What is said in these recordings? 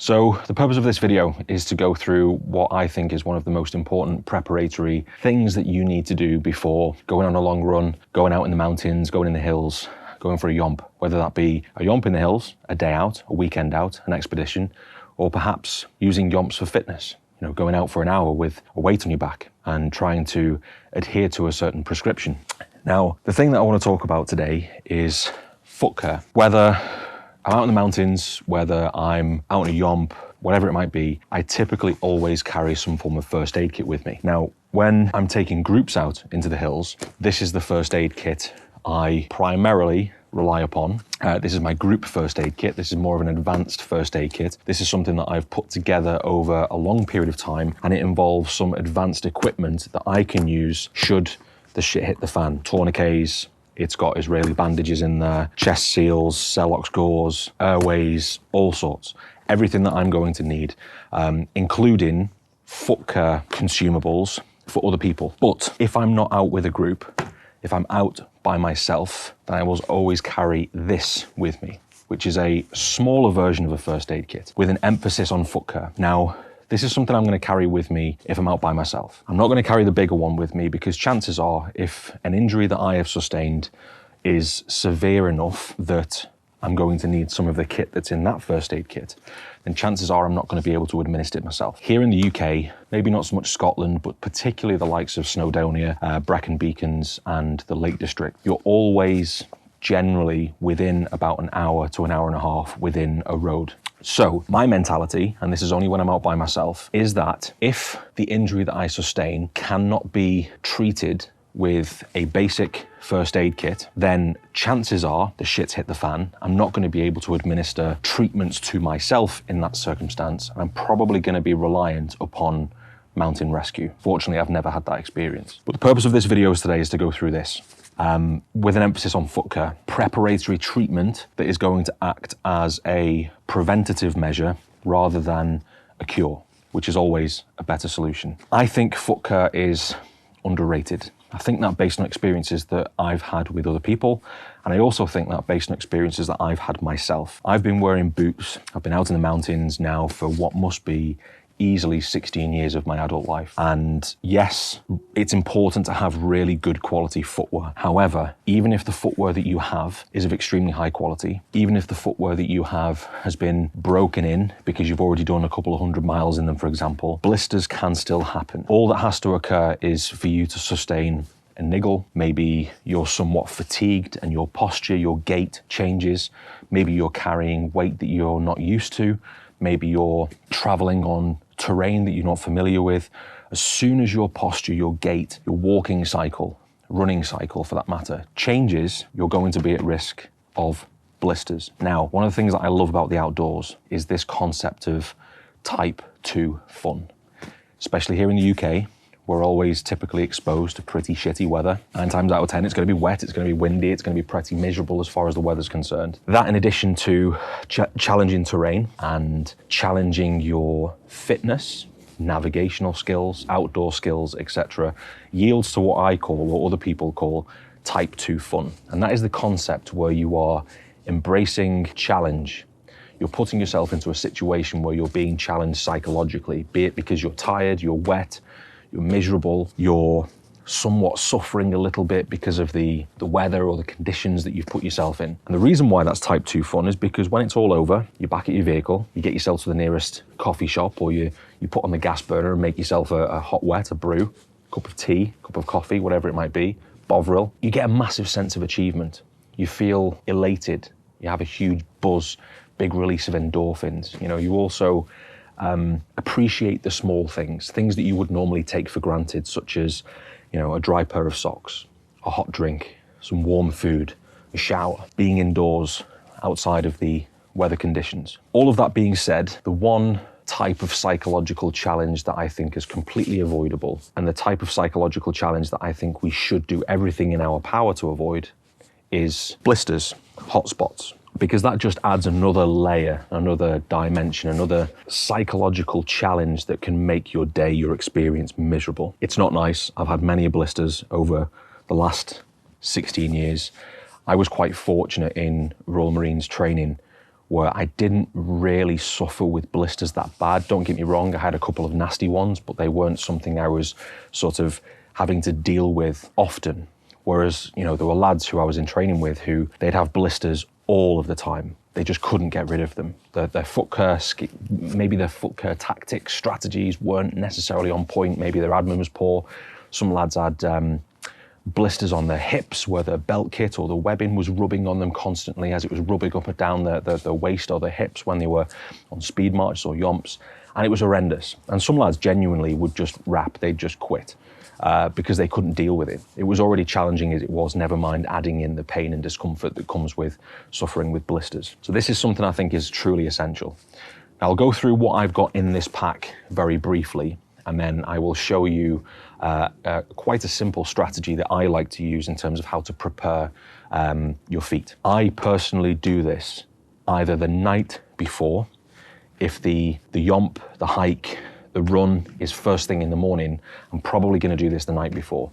So the purpose of this video is to go through what I think is one of the most important preparatory things that you need to do before going on a long run, going out in the mountains, going in the hills, going for a yomp, whether that be a yomp in the hills, a day out, a weekend out, an expedition, or perhaps using yomps for fitness. You know, going out for an hour with a weight on your back and trying to adhere to a certain prescription. Now, the thing that I want to talk about today is foot care. Whether I'm out in the mountains, whether I'm out in a yomp, whatever it might be, I typically always carry some form of first aid kit with me. Now, when I'm taking groups out into the hills, this is the first aid kit I primarily rely upon. This is my group first aid kit. This is more of an advanced first aid kit. This is something that I've put together over a long period of time, and it involves some advanced equipment that I can use should the shit hit the fan. Tourniquets, it's got Israeli bandages in there, chest seals, Celox gauze, airways, all sorts. Everything that I'm going to need, including foot care consumables for other people. But if I'm not out with a group, if I'm out by myself, then I will always carry this with me, which is a smaller version of a first aid kit with an emphasis on foot care. Now, this is something I'm going to carry with me if I'm out by myself. I'm not going to carry the bigger one with me because chances are, if an injury that I have sustained is severe enough that I'm going to need some of the kit that's in that first aid kit, then chances are I'm not going to be able to administer it myself. Here in the UK, maybe not so much Scotland, but particularly the likes of Snowdonia, Brecon Beacons and the Lake District, you're always generally within about an hour to an hour and a half within a road. So my mentality, and this is only when I'm out by myself, is that if the injury that I sustain cannot be treated with a basic first aid kit, then chances are the shit's hit the fan. I'm not going to be able to administer treatments to myself in that circumstance. I'm probably going to be reliant upon mountain rescue. Fortunately, I've never had that experience. But the purpose of this video today is to go through this. With an emphasis on foot care, preparatory treatment that is going to act as a preventative measure rather than a cure, which is always a better solution. I think foot care is underrated. I think that based on experiences that I've had with other people, and I also think that based on experiences that I've had myself. I've been wearing boots, I've been out in the mountains now for what must be easily 16 years of my adult life. And yes, it's important to have really good quality footwear. However, even if the footwear that you have is of extremely high quality, even if the footwear that you have has been broken in because you've already done a couple of 100 miles in them, for example, blisters can still happen. All that has to occur is for you to sustain a niggle. Maybe you're somewhat fatigued and your posture, your gait changes. Maybe you're carrying weight that you're not used to. Maybe you're traveling on terrain that you're not familiar with. As soon as your posture, your gait, your walking cycle, running cycle for that matter, changes, you're going to be at risk of blisters. Now, one of the things that I love about the outdoors is this concept of type 2 fun. Especially here in the UK, we're always typically exposed to pretty shitty weather. 9 times out of 10, it's going to be wet, it's going to be windy, it's going to be pretty miserable as far as the weather's concerned. That, in addition to challenging terrain and challenging your fitness, navigational skills, outdoor skills, etc., yields to what I call, or other people call, type 2 fun. And that is the concept where you are embracing challenge. You're putting yourself into a situation where you're being challenged psychologically, be it because you're tired, you're wet, you're miserable, you're somewhat suffering a little bit because of the weather or the conditions that you've put yourself in. And the reason why that's type 2 fun is because when it's all over, you're back at your vehicle, you get yourself to the nearest coffee shop, or you put on the gas burner and make yourself a hot wet, a brew, cup of tea, cup of coffee, whatever it might be, Bovril. You get a massive sense of achievement. You feel elated. You have a huge buzz, big release of endorphins. You know, you also appreciate the small things that you would normally take for granted, such as, you know, a dry pair of socks, a hot drink, some warm food, a shower, being indoors outside of the weather conditions. All of that being said, the one type of psychological challenge that I think is completely avoidable, and the type of psychological challenge that I think we should do everything in our power to avoid, is blisters, hotspots. Because that just adds another layer, another dimension, another psychological challenge that can make your day, your experience miserable. It's not nice. I've had many blisters over the last 16 years. I was quite fortunate in Royal Marines training where I didn't really suffer with blisters that bad. Don't get me wrong, I had a couple of nasty ones, but they weren't something I was sort of having to deal with often. Whereas, you know, there were lads who I was in training with who they'd have blisters all of the time. They just couldn't get rid of them. Their foot care, maybe their foot care tactics, strategies weren't necessarily on point. Maybe their admin was poor. Some lads had blisters on their hips where the belt kit or the webbing was rubbing on them constantly as it was rubbing up and down the waist or their hips when they were on speed marches or yomps. And it was horrendous. And some lads genuinely would just wrap, they'd just quit. Because they couldn't deal with it. It was already challenging as it was, never mind adding in the pain and discomfort that comes with suffering with blisters. So this is something I think is truly essential. Now, I'll go through what I've got in this pack very briefly, and then I will show you quite a simple strategy that I like to use in terms of how to prepare your feet. I personally do this either the night before, if the yomp, the hike, the run is first thing in the morning, I'm probably going to do this the night before.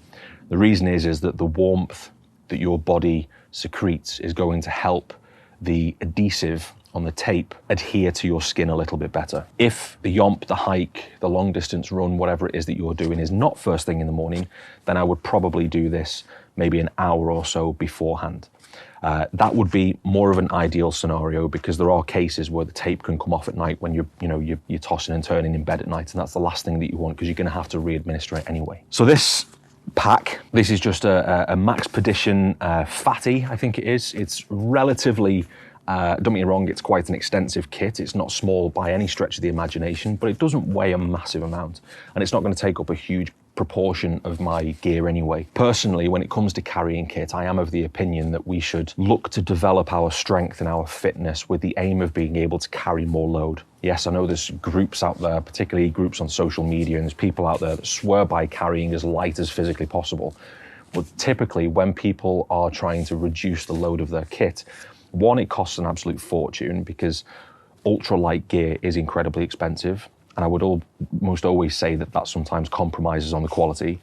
The reason is that the warmth that your body secretes is going to help the adhesive on the tape adhere to your skin a little bit better. If the yomp, the hike, the long distance run, whatever it is that you're doing is not first thing in the morning, then I would probably do this maybe an hour or so beforehand. That would be more of an ideal scenario because there are cases where the tape can come off at night when you're tossing and turning in bed at night, and that's the last thing that you want because you're going to have to re-administer it anyway. So this pack, this is just a Max Pedition Fatty, I think it is. It's relatively, don't get me wrong, it's quite an extensive kit. It's not small by any stretch of the imagination, but it doesn't weigh a massive amount, and it's not going to take up a huge proportion of my gear anyway. Personally, when it comes to carrying kit, I am of the opinion that we should look to develop our strength and our fitness with the aim of being able to carry more load. Yes, I know there's groups out there, particularly groups on social media, and there's people out there that swear by carrying as light as physically possible. But typically, when people are trying to reduce the load of their kit, one, it costs an absolute fortune because ultralight gear is incredibly expensive. And I would almost always say that that sometimes compromises on the quality.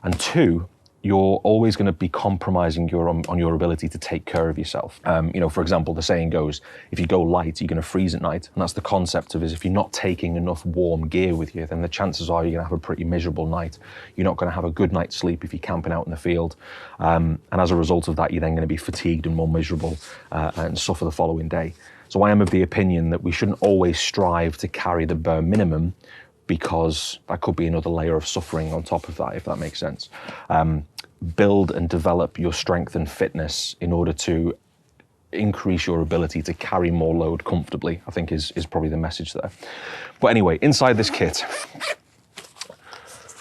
And two, you're always going to be compromising on your ability to take care of yourself. You know, for example, the saying goes, if you go light, you're going to freeze at night. And that's the concept of is if you're not taking enough warm gear with you, then the chances are you're going to have a pretty miserable night. You're not going to have a good night's sleep if you're camping out in the field. And as a result of that, you're then going to be fatigued and more miserable and suffer the following day. So I am of the opinion that we shouldn't always strive to carry the bare minimum because that could be another layer of suffering on top of that, if that makes sense. Build and develop your strength and fitness in order to increase your ability to carry more load comfortably, I think is probably the message there. But anyway, inside this kit,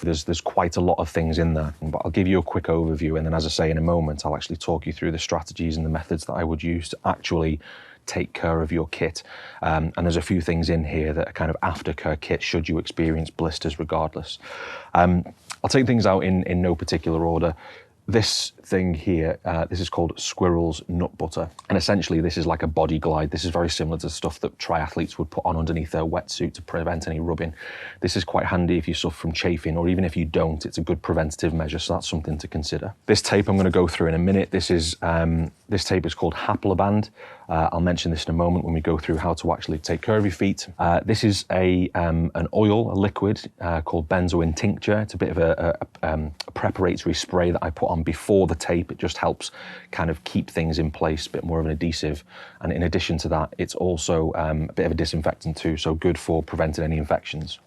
there's quite a lot of things in there, but I'll give you a quick overview. And then as I say, in a moment, I'll actually talk you through the strategies and the methods that I would use to actually take care of your kit. And there's a few things in here that are kind of aftercare kit should you experience blisters regardless. I'll take things out in no particular order. This thing here, this is called Squirrel's Nut Butter. And essentially this is like a body glide. This is very similar to stuff that triathletes would put on underneath their wetsuit to prevent any rubbing. This is quite handy if you suffer from chafing, or even if you don't, it's a good preventative measure. So that's something to consider. This tape I'm going to go through in a minute. This tape is called Haploband. I'll mention this in a moment when we go through how to actually take care of your feet. This is an oil, a liquid called benzoin tincture. It's a bit of a preparatory spray that I put on before the tape. It just helps kind of keep things in place, a bit more of an adhesive. And in addition to that, it's also a bit of a disinfectant too, so good for preventing any infections.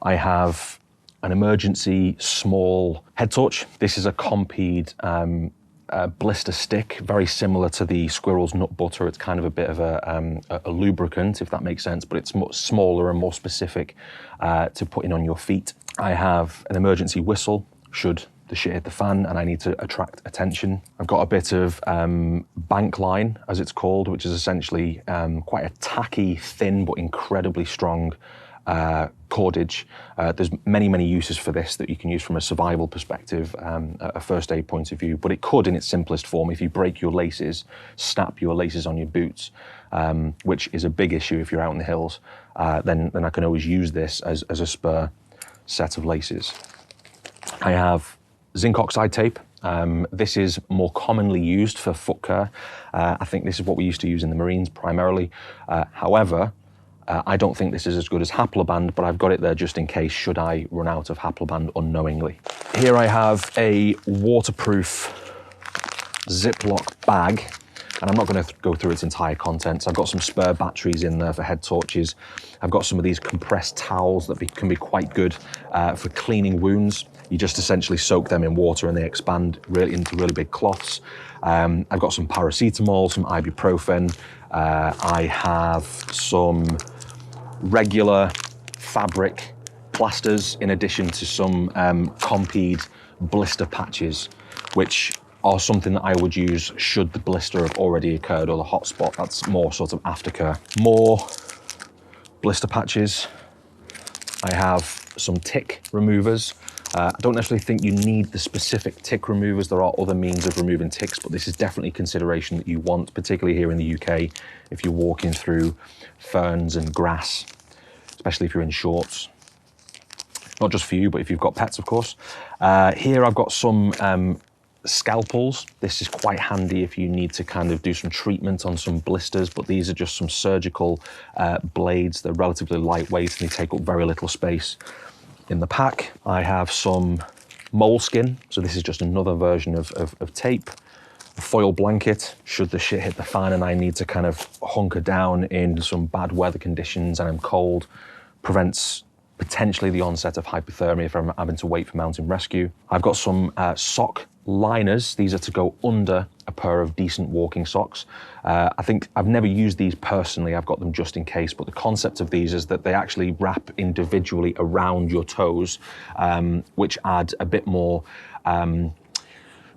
I have an emergency small head torch. This is a Compeed blister stick, very similar to the Squirrel's Nut Butter. It's kind of a bit of a lubricant, if that makes sense, but it's much smaller and more specific to putting on your feet. I have an emergency whistle should the shit hit the fan and I need to attract attention. I've got a bit of bank line, as it's called, which is essentially quite a tacky, thin, but incredibly strong cordage. There's many uses for this that you can use from a survival perspective, a first aid point of view, but it could in its simplest form, if you break your laces, snap your laces on your boots, which is a big issue if you're out in the hills, then I can always use this as a spare set of laces. I have zinc oxide tape. This is more commonly used for foot care. I think this is what we used to use in the Marines primarily. However, I don't think this is as good as Haploband, but I've got it there just in case should I run out of Haploband unknowingly. Here I have a waterproof Ziploc bag, and I'm not going to go through its entire contents. I've got some spare batteries in there for head torches. I've got some of these compressed towels that can be quite good for cleaning wounds. You just essentially soak them in water and they expand into really big cloths. I've got some paracetamol, some ibuprofen. I have some regular fabric plasters in addition to some Compeed blister patches, which are something that I would use should the blister have already occurred, or the hotspot. That's more sort of aftercare. More blister patches. I have some tick removers. I don't necessarily think you need the specific tick removers. There are other means of removing ticks, but this is definitely consideration that you want, particularly here in the UK, if you're walking through ferns and grass, especially if you're in shorts. Not just for you, but if you've got pets, of course. Here I've got some scalpels. This is quite handy if you need to kind of do some treatment on some blisters, but these are just some surgical blades. They're relatively lightweight and they take up very little space. In the pack, I have some moleskin. So this is just another version of tape. A foil blanket, should the shit hit the fan and I need to kind of hunker down in some bad weather conditions and I'm cold, prevents potentially the onset of hypothermia if I'm having to wait for mountain rescue. I've got some sock liners. These are to go under a pair of decent walking socks. I think I've never used these personally. I've got them just in case, but the concept of these is that they actually wrap individually around your toes, which add a bit more,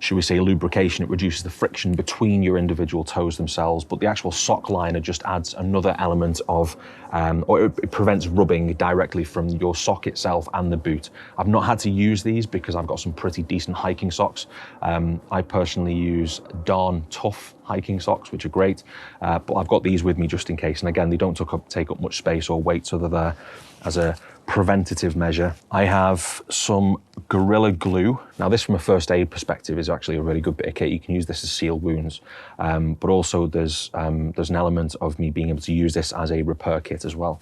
should we say, lubrication. It reduces the friction between your individual toes themselves, but the actual sock liner just adds another element of, or it prevents rubbing directly from your sock itself and the boot. I've not had to use these because I've got some pretty decent hiking socks. I personally use Darn Tough hiking socks, which are great, but I've got these with me just in case. And again, they don't take up much space or weight, so they're there as a preventative measure. I have some Gorilla Glue. Now this from a first aid perspective is actually a really good bit of kit. You can use this to seal wounds, but also there's an element of me being able to use this as a repair kit as well,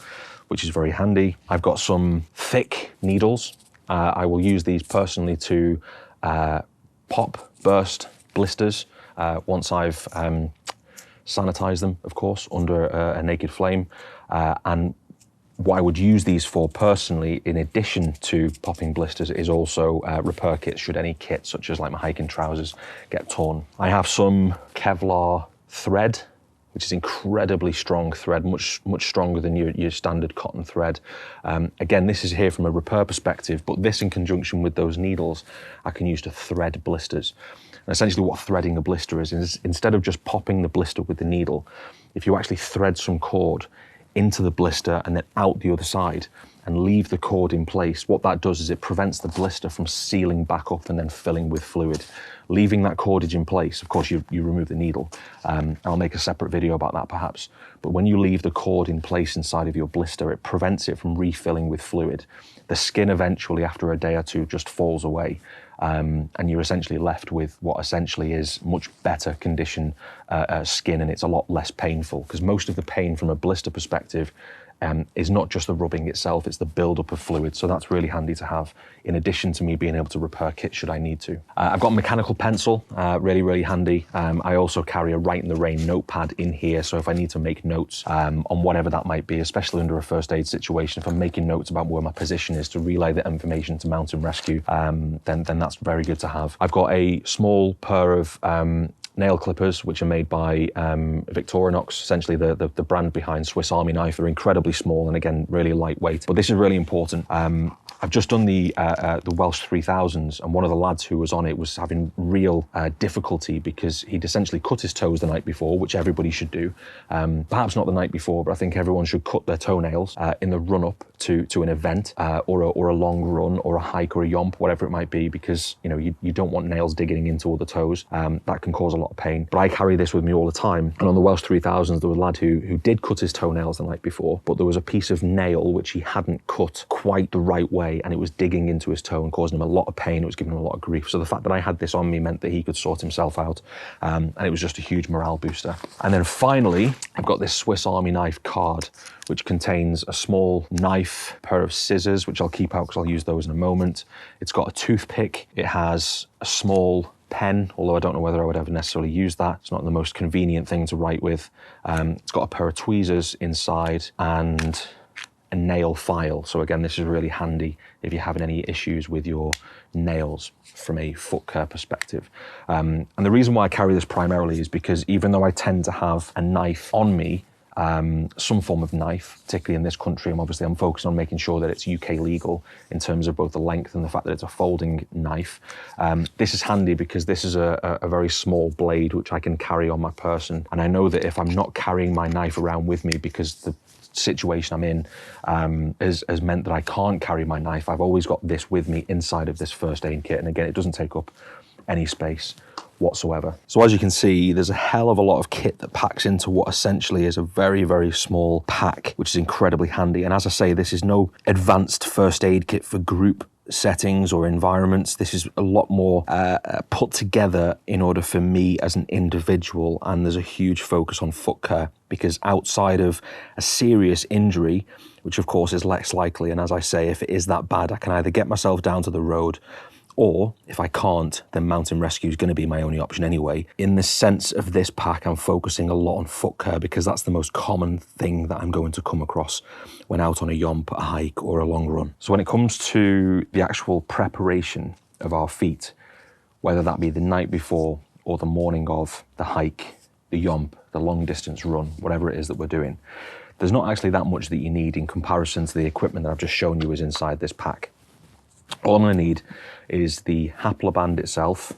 which is very handy. I've got some thick needles. I will use these personally to pop, burst blisters once I've sanitized them, of course, under a naked flame. And what I would use these for personally, in addition to popping blisters, is also repair kits should any kit, such as like my hiking trousers, get torn. I have some Kevlar thread, which is incredibly strong thread, much stronger than your standard cotton thread. Again, this is here from a repair perspective, but this in conjunction with those needles, I can use to thread blisters. And essentially what threading a blister is instead of just popping the blister with the needle, if you actually thread some cord into the blister and then out the other side and leave the cord in place, what that does is it prevents the blister from sealing back up and then filling with fluid. Leaving that cordage in place, of course you remove the needle. I'll make a separate video about that perhaps. But when you leave the cord in place inside of your blister, it prevents it from refilling with fluid. The skin eventually, after a day or two, just falls away. And you're essentially left with what essentially is much better condition skin, and it's a lot less painful, because most of the pain from a blister perspective is not just the rubbing itself, it's the buildup of fluid. So that's really handy to have, in addition to me being able to repair kit should I need to. I've got a mechanical pencil, really handy. I also carry a Write in the Rain notepad in here, so if I need to make notes on whatever that might be, especially under a first aid situation, if I'm making notes about where my position is to relay the information to mountain rescue, then that's very good to have. I've got a small pair of nail clippers, which are made by Victorinox, essentially the brand behind Swiss Army Knife. They're incredibly small and again, really lightweight, but this is really important. I've just done the Welsh 3000s, and one of the lads who was on it was having real difficulty because he'd essentially cut his toes the night before, which everybody should do. Perhaps not the night before, but I think everyone should cut their toenails in the run-up to an event or a long run or a hike or a yomp, whatever it might be, because you don't want nails digging into all the toes. That can cause a lot of pain. But I carry this with me all the time. And on the Welsh 3000s, there was a lad who did cut his toenails the night before, but there was a piece of nail which he hadn't cut quite the right way, and it was digging into his toe and causing him a lot of pain. It was giving him a lot of grief. So the fact that I had this on me meant that he could sort himself out, and it was just a huge morale booster. And then finally, I've got this Swiss Army knife card, which contains a small knife, a pair of scissors, which I'll keep out because I'll use those in a moment. It's got a toothpick. It has a small pen, although I don't know whether I would ever necessarily use that. It's not the most convenient thing to write with. It's got a pair of tweezers inside and a nail file. So again, this is really handy if you're having any issues with your nails from a foot care perspective. And the reason why I carry this primarily is because even though I tend to have a knife on me, some form of knife, particularly in this country, I'm focused on making sure that it's UK legal in terms of both the length and the fact that it's a folding knife. This is handy because this is a very small blade which I can carry on my person. And I know that if I'm not carrying my knife around with me because the situation I'm in has meant that I can't carry my knife, I've always got this with me inside of this first aid kit. And again, it doesn't take up any space whatsoever. So as you can see, there's a hell of a lot of kit that packs into what essentially is a very, very small pack, which is incredibly handy. And as I say, this is no advanced first aid kit for group settings or environments. This is a lot more put together in order for me as an individual, and there's a huge focus on foot care, because outside of a serious injury, which of course is less likely, and as I say, if it is that bad, I can either get myself down to the road, or if I can't, then mountain rescue is going to be my only option anyway. In the sense of this pack, I'm focusing a lot on foot care because that's the most common thing that I'm going to come across when out on a yomp, a hike, or a long run. So when it comes to the actual preparation of our feet, whether that be the night before or the morning of the hike, the yomp, the long distance run, whatever it is that we're doing, there's not actually that much that you need in comparison to the equipment that I've just shown you is inside this pack. All I'm going to need is the haploband itself,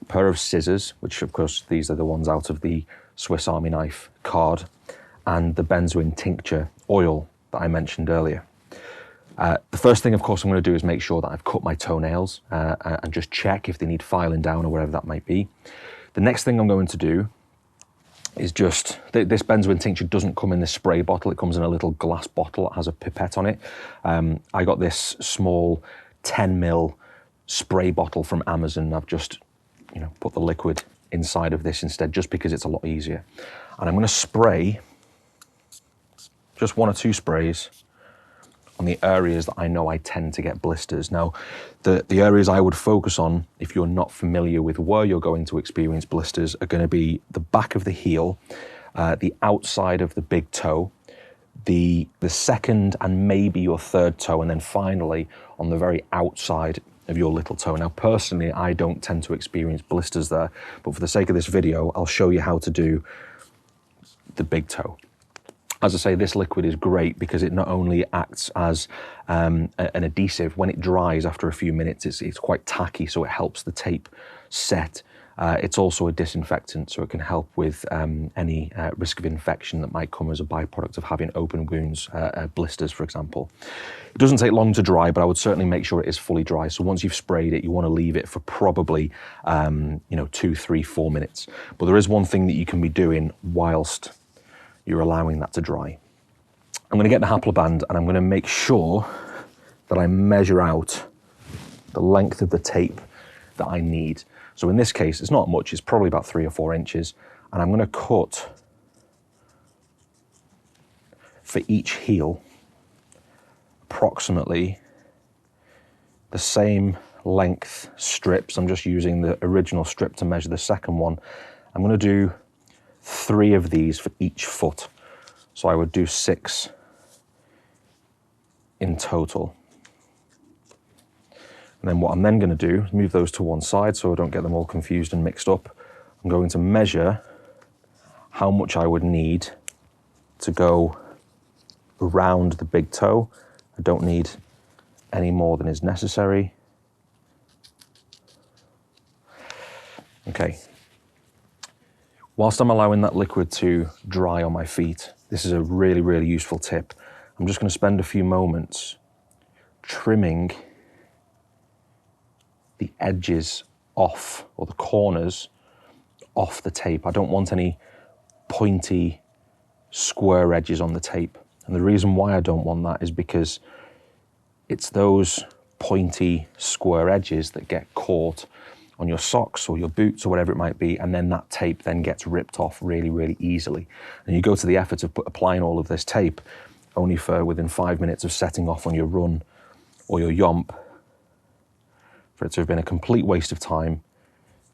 a pair of scissors, which of course these are the ones out of the Swiss Army knife card, and the benzoin tincture oil that I mentioned earlier. The first thing, of course, I'm going to do is make sure that I've cut my toenails and just check if they need filing down or whatever that might be. The next thing I'm going to do is just, this benzoin tincture doesn't come in this spray bottle, it comes in a little glass bottle that has a pipette on it. I got this small 10 ml spray bottle from Amazon. I've just, put the liquid inside of this instead, just because it's a lot easier. And I'm going to spray just 1 or 2 sprays on the areas that I know I tend to get blisters. Now, the areas I would focus on, if you're not familiar with where you're going to experience blisters, are going to be the back of the heel, the outside of the big toe, the second and maybe your third toe, and then finally on the very outside of your little toe. Now, personally, I don't tend to experience blisters there, but for the sake of this video, I'll show you how to do the big toe. As I say, this liquid is great because it not only acts as an adhesive. When it dries after a few minutes, it's quite tacky, so it helps the tape set. It's also a disinfectant, so it can help with any risk of infection that might come as a byproduct of having open wounds, blisters, for example. It doesn't take long to dry, but I would certainly make sure it is fully dry. So once you've sprayed it, you want to leave it for probably 2, 3, 4 minutes. But there is one thing that you can be doing whilst you're allowing that to dry. I'm going to get the haploband and I'm going to make sure that I measure out the length of the tape that I need. So in this case, it's not much, it's probably about 3 or 4 inches. And I'm going to cut for each heel approximately the same length strips. I'm just using the original strip to measure the second one. I'm going to do 3 of these for each foot. So I would do 6 in total. And then what I'm then going to do is move those to one side so I don't get them all confused and mixed up. I'm going to measure how much I would need to go around the big toe. I don't need any more than is necessary. Okay. Whilst I'm allowing that liquid to dry on my feet, this is a really, really useful tip. I'm I'm just going to spend a few moments trimming the edges off, or the corners off the tape. I don't want any pointy square edges on the tape. And the reason why I don't want that is because it's those pointy square edges that get caught on your socks or your boots or whatever it might be, and then that tape then gets ripped off really, really easily. And you go to the effort of applying all of this tape only for within 5 minutes of setting off on your run or your yomp, for it to have been a complete waste of time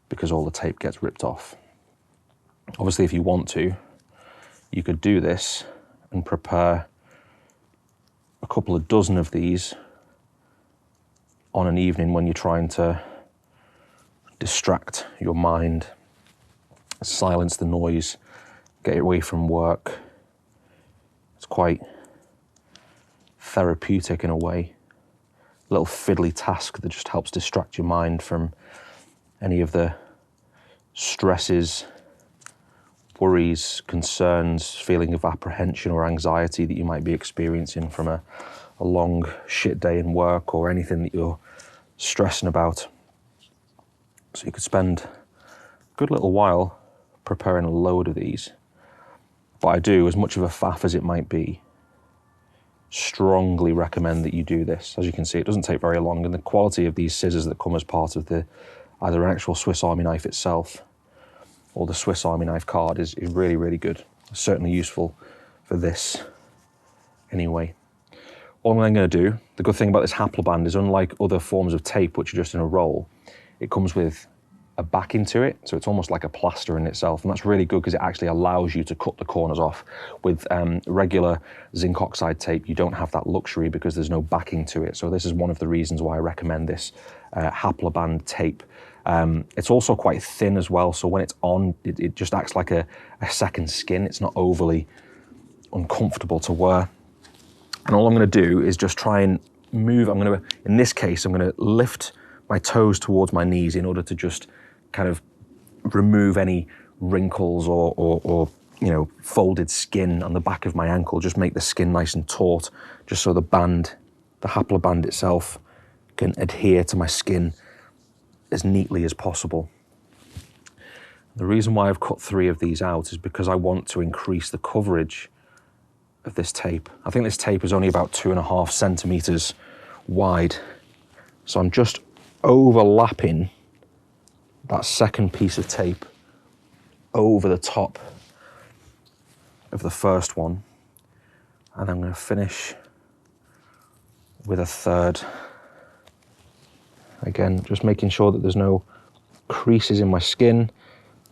because all the tape gets ripped off. Obviously, if you want to, you could do this and prepare a couple of dozen of these on an evening when you're trying to distract your mind, silence the noise, get away from work. It's quite therapeutic in a way. A little fiddly task that just helps distract your mind from any of the stresses, worries, concerns, feeling of apprehension or anxiety that you might be experiencing from a long shit day in work or anything that you're stressing about. So you could spend a good little while preparing a load of these. But I do, as much of a faff as it might be, strongly recommend that you do this. As you can see, it doesn't take very long, and the quality of these scissors that come as part of either an actual Swiss Army knife itself or the Swiss Army knife card is really, really good. It's certainly useful for this anyway. All I'm going to do, the good thing about this Haploband is, unlike other forms of tape which are just in a roll, it comes with a backing to it, so it's almost like a plaster in itself, and that's really good because it actually allows you to cut the corners off. With regular zinc oxide tape, you don't have that luxury because there's no backing to it. So this is one of the reasons why I recommend this Haploband tape. It's also quite thin as well, so when it's on, it just acts like a second skin. It's not overly uncomfortable to wear. And all I'm going to do is just try and move. In this case, I'm going to lift my toes towards my knees in order to just kind of remove any wrinkles or folded skin on the back of my ankle. Just make the skin nice and taut, just so the Haploband itself can adhere to my skin as neatly as possible. The reason why I've cut 3 of these out is because I want to increase the coverage of this tape. I think this tape is only about 2.5 centimeters wide. So I'm just overlapping that second piece of tape over the top of the first one. And I'm going to finish with a third. Again, just making sure that there's no creases in my skin,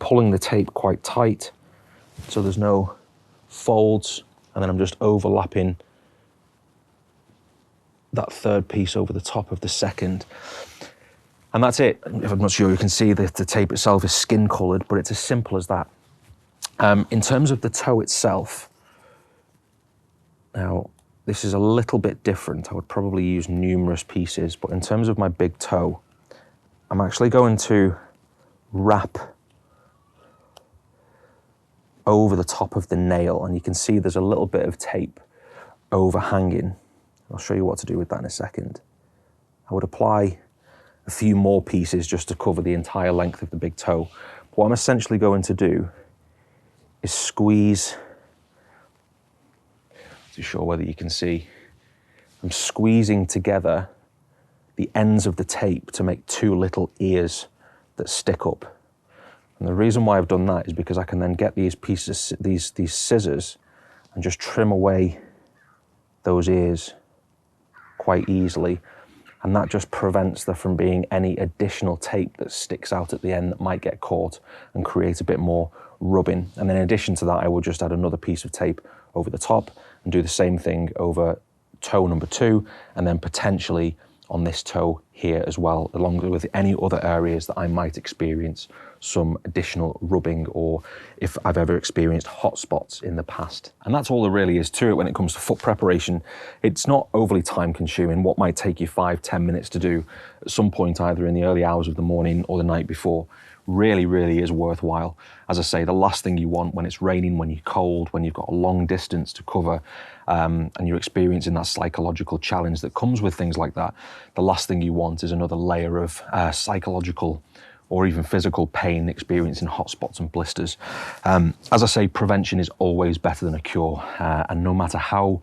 pulling the tape quite tight so there's no folds, and then I'm just overlapping that third piece over the top of the second. And that's it. I'm not sure you can see that the tape itself is skin colored, but it's as simple as that. In terms of the toe itself, now this is a little bit different. I would probably use numerous pieces, but in terms of my big toe, I'm actually going to wrap over the top of the nail, and you can see there's a little bit of tape overhanging. I'll show you what to do with that in a second. I would apply a few more pieces just to cover the entire length of the big toe. What I'm essentially going to do is squeeze, not too sure whether you can see, I'm squeezing together the ends of the tape to make 2 little ears that stick up. And the reason why I've done that is because I can then get these pieces, these scissors, and just trim away those ears quite easily. And that just prevents there from being any additional tape that sticks out at the end that might get caught and create a bit more rubbing. And then in addition to that, I will just add another piece of tape over the top and do the same thing over toe number 2, and then potentially on this toe here as well, along with any other areas that I might experience some additional rubbing, or if I've ever experienced hotspots in the past. And that's all there really is to it when it comes to foot preparation. It's not overly time consuming. What might take you 5-10 minutes to do at some point, either in the early hours of the morning or the night before, really is worthwhile. As I say, the last thing you want when it's raining, when you're cold, when you've got a long distance to cover, and you're experiencing that psychological challenge that comes with things like that, the last thing you want is another layer of psychological or even physical pain, experiencing hotspots and blisters. As I say, prevention is always better than a cure. And no matter how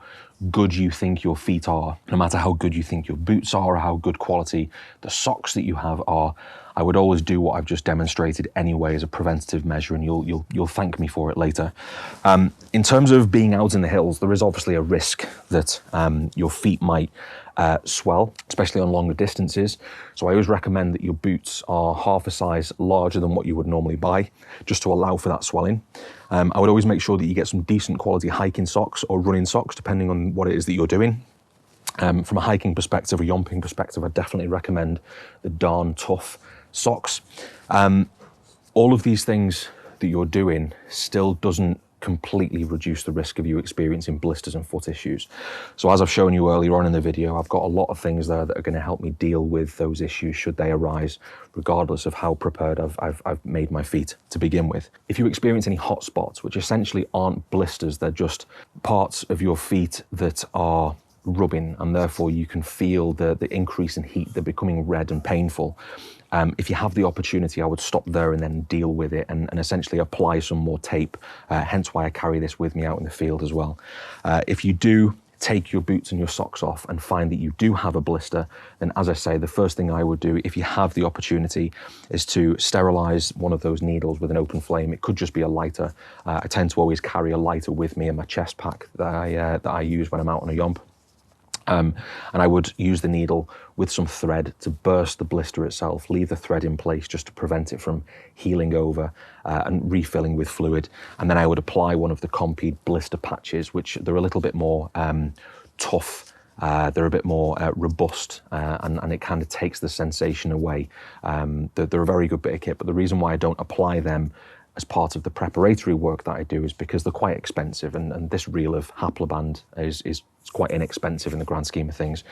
good you think your feet are, no matter how good you think your boots are, or how good quality the socks that you have are, I would always do what I've just demonstrated anyway as a preventative measure, and you'll thank me for it later. In terms of being out in the hills, there is obviously a risk that your feet might swell, especially on longer distances. So I always recommend that your boots are half a size larger than what you would normally buy, just to allow for that swelling. I would always make sure that you get some decent quality hiking socks or running socks, depending on what it is that you're doing. From a hiking perspective or yomping perspective, I definitely recommend the Darn Tough socks. All of these things that you're doing still doesn't completely reduce the risk of you experiencing blisters and foot issues. So as I've shown you earlier on in the video, I've got a lot of things there that are going to help me deal with those issues should they arise, regardless of how prepared I've made my feet to begin with. If you experience any hot spots, which essentially aren't blisters, they're just parts of your feet that are rubbing, and therefore you can feel the increase in heat, they're becoming red and painful. If you have the opportunity, I would stop there and then deal with it and essentially apply some more tape, hence why I carry this with me out in the field as well. If you do take your boots and your socks off and find that you do have a blister, then as I say, the first thing I would do, if you have the opportunity, is to sterilize one of those needles with an open flame. It could just be a lighter. I tend to always carry a lighter with me in my chest pack that I use when I'm out on a yomp. And I would use the needle with some thread to burst the blister itself, leave the thread in place just to prevent it from healing over and refilling with fluid. And then I would apply one of the Compeed blister patches, which they're a little bit more tough. They're a bit more robust, and it kind of takes the sensation away. They're a very good bit of kit, but the reason why I don't apply them as part of the preparatory work that I do is because they're quite expensive, and this reel of Haploband is quite inexpensive in the grand scheme of things.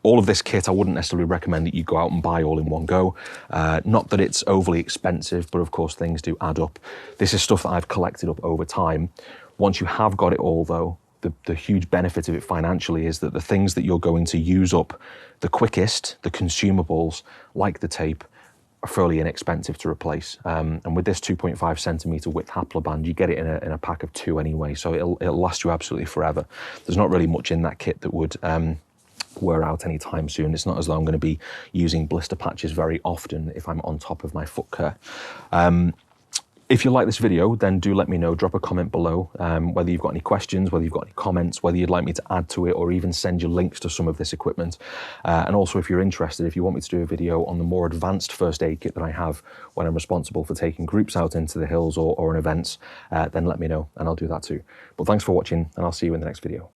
All of this kit, I wouldn't necessarily recommend that you go out and buy all in one go. Not that it's overly expensive, but of course things do add up. This is stuff that I've collected up over time. Once you have got it all though, the huge benefit of it financially is that the things that you're going to use up the quickest, the consumables, like the tape, are fairly inexpensive to replace. And with this 2.5 centimeter width Haploband, you get it in a pack of 2 anyway, so it'll last you absolutely forever. There's not really much in that kit that would wear out anytime soon. It's not as though I'm going to be using blister patches very often if I'm on top of my FOOTCARE. If you like this video, then do let me know, drop a comment below, whether you've got any questions, whether you've got any comments, whether you'd like me to add to it, or even send you links to some of this equipment. And also, if you're interested, if you want me to do a video on the more advanced first aid kit that I have when I'm responsible for taking groups out into the hills or on events, then let me know and I'll do that too. But thanks for watching, and I'll see you in the next video.